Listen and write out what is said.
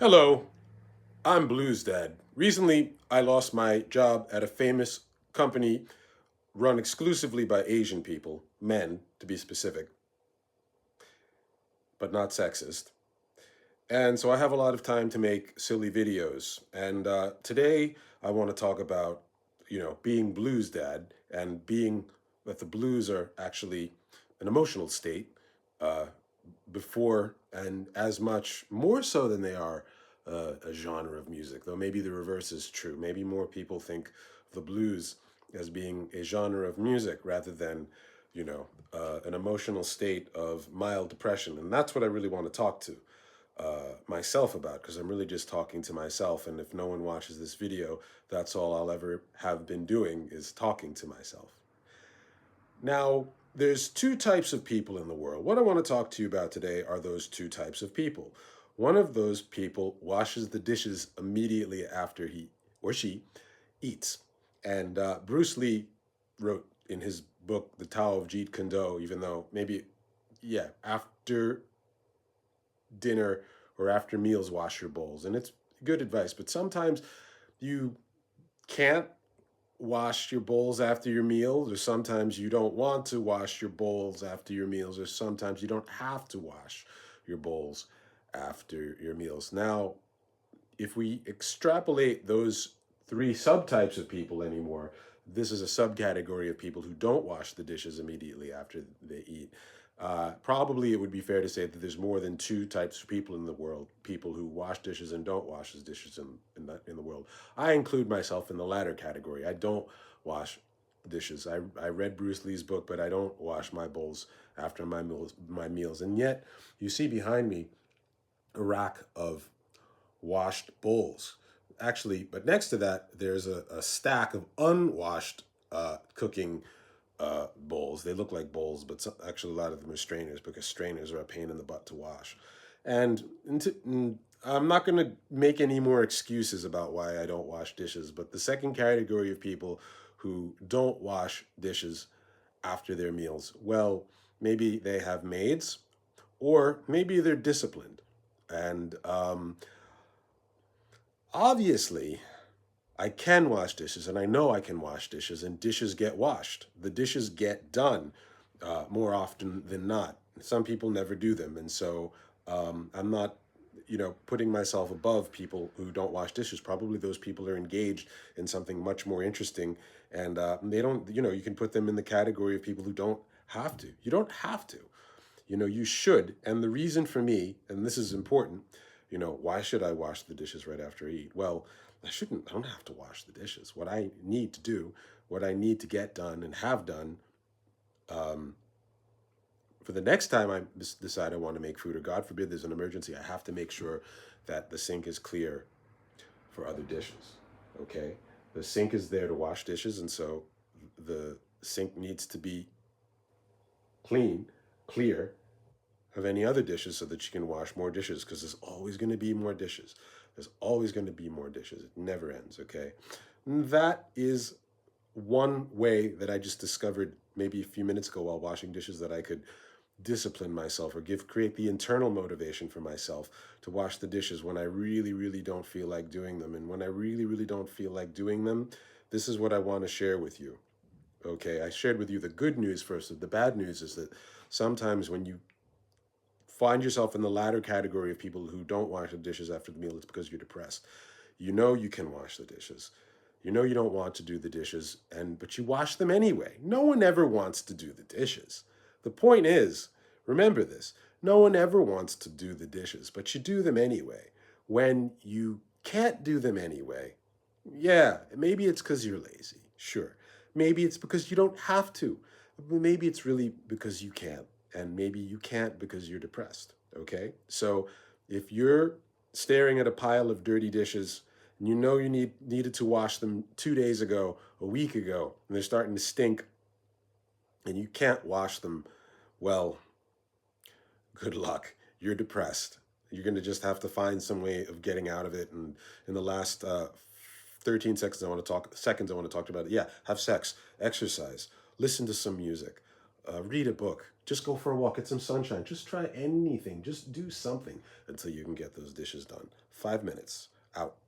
Hello, I'm Blues Dad. Recently, I lost my job at a famous company run exclusively by Asian people, men to be specific, but not sexist. And so I have a lot of time to make silly videos. And today I want to talk about, being Blues Dad and being that the blues are actually an emotional state uh, before and as much more so than they are a genre of music, though maybe the reverse is true. Maybe more people think of the blues as being a genre of music rather than, an emotional state of mild depression. And that's what I really want to talk to myself about because I'm really just talking to myself. And if no one watches this video, that's all I'll ever have been doing is talking to myself. Now, there's two types of people in the world. What I want to talk to you about today are those two types of people. One of those people washes the dishes immediately after he or she eats. And Bruce Lee wrote in his book, The Tao of Jeet Kune Do, even though maybe, yeah, after dinner or after meals, wash your bowls. And it's good advice, but sometimes you can't wash your bowls after your meals, or sometimes you don't want to wash your bowls after your meals, or sometimes you don't have to wash your bowls after your meals. Now, if we extrapolate those three subtypes of people anymore, this is a subcategory of people who don't wash the dishes immediately after they eat. Probably it would be fair to say that there's more than two types of people in the world: people who wash dishes and don't wash the dishes in the world. I include myself in the latter category. I don't wash dishes. I read Bruce Lee's book, but I don't wash my bowls after my meals. And yet, you see behind me a rack of washed bowls. Actually, but next to that, there's a stack of unwashed cooking bowls. They look like bowls, but actually a lot of them are strainers because strainers are a pain in the butt to wash. And I'm not going to make any more excuses about why I don't wash dishes, but the second category of people who don't wash dishes after their meals, well, maybe they have maids or maybe they're disciplined. And obviously, I can wash dishes, and I know I can wash dishes, and dishes get washed. The dishes get done more often than not. Some people never do them, and so I'm not, putting myself above people who don't wash dishes. Probably those people are engaged in something much more interesting, and they don't. You can put them in the category of people who don't have to. You don't have to. You should. And the reason for me, and this is important, why should I wash the dishes right after I eat? Well, I don't have to wash the dishes. What I need to do, what I need to get done and have done um, for the next time I decide I want to make food, or God forbid there's an emergency, I have to make sure that the sink is clear for other dishes. Okay? The sink is there to wash dishes, and so the sink needs to be clean, clear, of any other dishes so that you can wash more dishes because there's always going to be more dishes. There's always going to be more dishes. It never ends, okay? And that is one way that I just discovered maybe a few minutes ago while washing dishes that I could discipline myself or create the internal motivation for myself to wash the dishes when I really really don't feel like doing them. And when I really really don't feel like doing them, this is what I want to share with you. Okay, I shared with you the good news first. The bad news is that sometimes when you find yourself in the latter category of people who don't wash the dishes after the meal, it's because you're depressed. You know you can wash the dishes. You know you don't want to do the dishes, but you wash them anyway. No one ever wants to do the dishes. The point is, remember this, no one ever wants to do the dishes, but you do them anyway. When you can't do them anyway, yeah, maybe it's because you're lazy. Sure. Maybe it's because you don't have to. Maybe it's really because you can't. And maybe you can't because you're depressed. Okay? So if you're staring at a pile of dirty dishes and you know you needed to wash them 2 days ago, a week ago, and they're starting to stink and you can't wash them, well, good luck. You're depressed. You're going to just have to find some way of getting out of it. And in the last 13 seconds, I want to talk about it. Yeah, have sex, exercise, listen to some music, read a book, just go for a walk, get some sunshine, just try anything, just do something until you can get those dishes done. 5 minutes out.